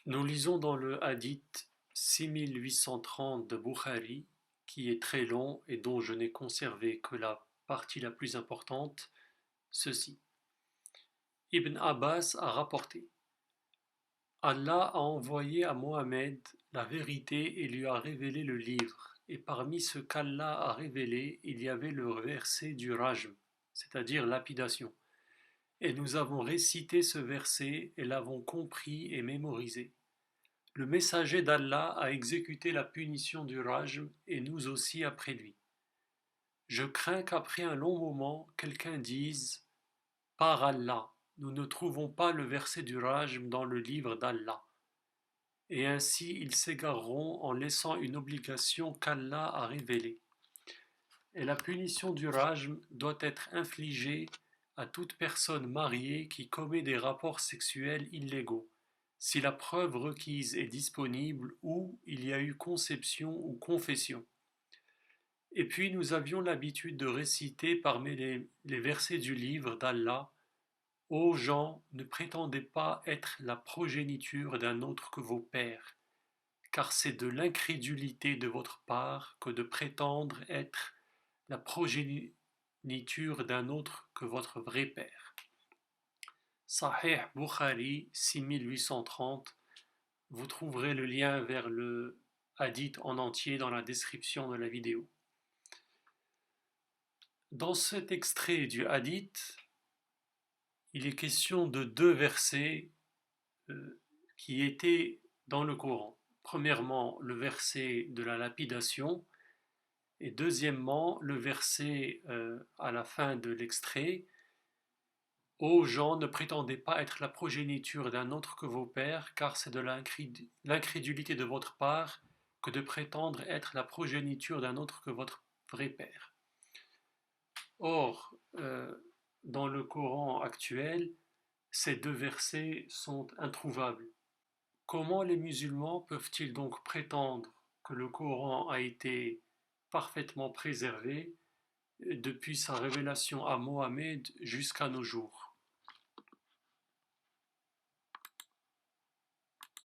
Nous lisons dans le hadith 6830 de Bukhari, qui est très long et dont je n'ai conservé que la partie la plus importante, ceci. Ibn Abbas a rapporté: Allah a envoyé à Mohammed la vérité et lui a révélé le livre, et parmi ce qu'Allah a révélé, il y avait le verset du rajm, c'est-à-dire lapidation. Et nous avons récité ce verset et l'avons compris et mémorisé. Le messager d'Allah a exécuté la punition du rajm et nous aussi après lui. Je crains qu'après un long moment, quelqu'un dise: Par Allah, nous ne trouvons pas le verset du rajm dans le livre d'Allah. Et ainsi ils s'égareront en laissant une obligation qu'Allah a révélée. Et la punition du rajm doit être infligée à toute personne mariée qui commet des rapports sexuels illégaux, si la preuve requise est disponible ou il y a eu conception ou confession. Et puis nous avions l'habitude de réciter parmi les versets du livre d'Allah: Ô gens, ne prétendez pas être la progéniture d'un autre que vos pères, car c'est de l'incrédulité de votre part que de prétendre être la progéniture d'un autre que votre vrai père. Sahih Bukhari 6830. Vous trouverez le lien vers le hadith en entier dans la description de la vidéo. Dans cet extrait du hadith, il est question de deux versets qui étaient dans le Coran. Premièrement, le verset de la lapidation, et deuxièmement, le verset à la fin de l'extrait: Ô gens, ne prétendez pas être la progéniture d'un autre que vos pères, car c'est de l'incrédulité de votre part que de prétendre être la progéniture d'un autre que votre vrai père. Or, dans le Coran actuel, ces deux versets sont introuvables. Comment les musulmans peuvent-ils donc prétendre que le Coran a été parfaitement préservé depuis sa révélation à Mohammed jusqu'à nos jours?